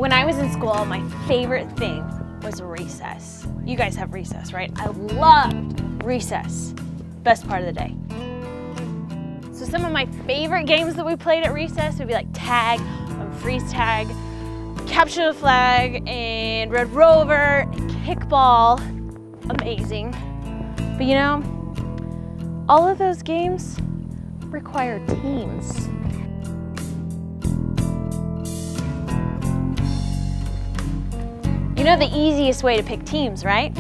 When I was in school, my favorite thing was recess. You guys have recess, right? I loved recess. Best part of the day. So some of my favorite games that we played at recess would be like tag, freeze tag, capture the flag, and Red Rover, and kickball. Amazing. But you know, all of those games require teams. You know the easiest way to pick teams, right?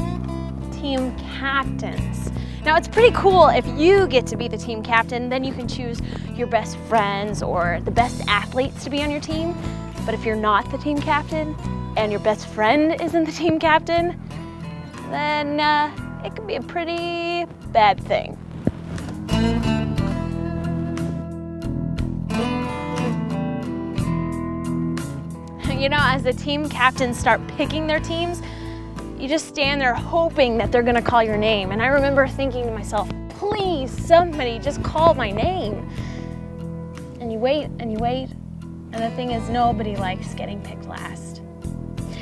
Team captains. Now it's pretty cool if you get to be the team captain, then you can choose your best friends or the best athletes to be on your team. But if you're not the team captain and your best friend isn't the team captain, then it can be a pretty bad thing. You know, as the team captains start picking their teams, you just stand there hoping that they're gonna call your name. And I remember thinking to myself, please, somebody just call my name. And you wait and you wait, and the thing is, nobody likes getting picked last.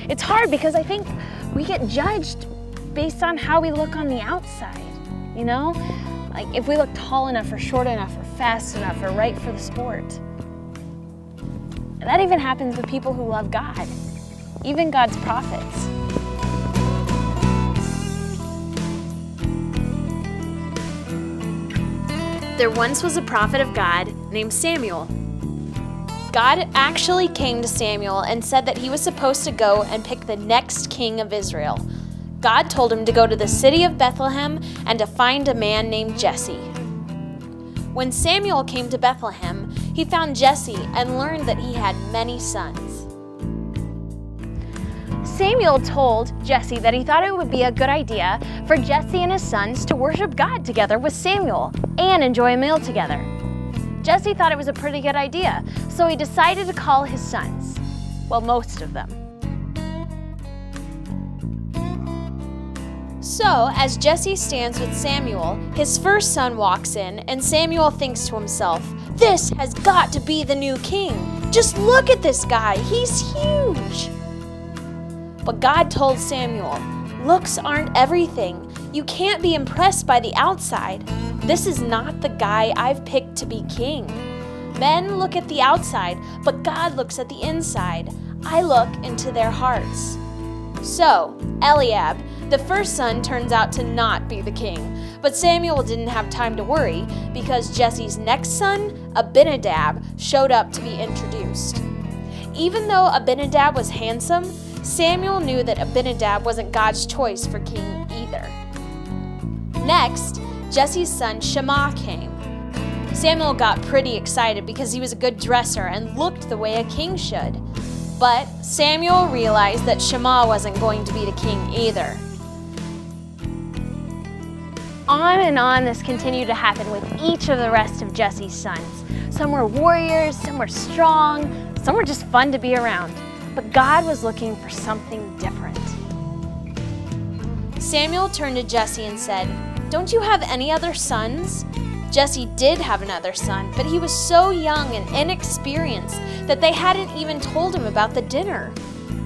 It's hard because I think we get judged based on how we look on the outside, you know? Like if we look tall enough or short enough or fast enough or right for the sport. And that even happens with people who love God, even God's prophets. There once was a prophet of God named Samuel. God actually came to Samuel and said that he was supposed to go and pick the next king of Israel. God told him to go to the city of Bethlehem and to find a man named Jesse. When Samuel came to Bethlehem, he found Jesse and learned that he had many sons. Samuel told Jesse that he thought it would be a good idea for Jesse and his sons to worship God together with Samuel and enjoy a meal together. Jesse thought it was a pretty good idea, so he decided to call his sons. Well, most of them. So, as Jesse stands with Samuel, his first son walks in, and Samuel thinks to himself, "This has got to be the new king. Just look at this guy, he's huge." But God told Samuel, "Looks aren't everything. You can't be impressed by the outside. This is not the guy I've picked to be king. Men look at the outside, but God looks at the inside. I look into their hearts." So, Eliab, the first son, turns out to not be the king. But Samuel didn't have time to worry because Jesse's next son, Abinadab, showed up to be introduced. Even though Abinadab was handsome, Samuel knew that Abinadab wasn't God's choice for king either. Next, Jesse's son Shammah came. Samuel got pretty excited because he was a good dresser and looked the way a king should. But Samuel realized that Shammah wasn't going to be the king either. On and on this continued to happen with each of the rest of Jesse's sons. Some were warriors, some were strong, some were just fun to be around. But God was looking for something different. Samuel turned to Jesse and said, "Don't you have any other sons?" Jesse did have another son, but he was so young and inexperienced that they hadn't even told him about the dinner.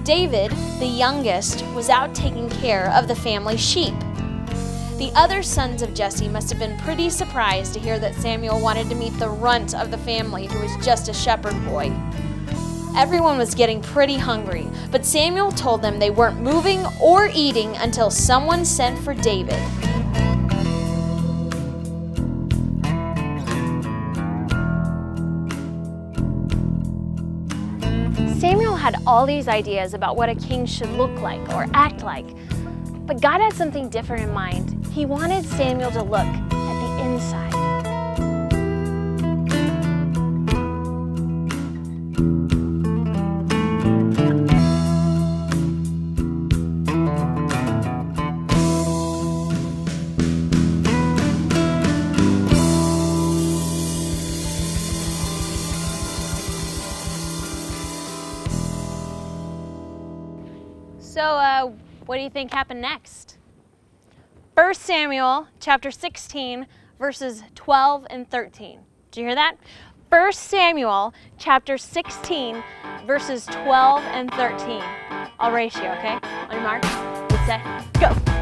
David, the youngest, was out taking care of the family sheep. The other sons of Jesse must have been pretty surprised to hear that Samuel wanted to meet the runt of the family, who was just a shepherd boy. Everyone was getting pretty hungry, but Samuel told them they weren't moving or eating until someone sent for David. Samuel had all these ideas about what a king should look like or act like, but God had something different in mind. He wanted Samuel to look at the inside. So, what do you think happened next? 1 Samuel chapter 16, verses 12 and 13. Did you hear that? 1 Samuel chapter 16, verses 12 and 13. I'll race you, okay? On your mark, get set, go.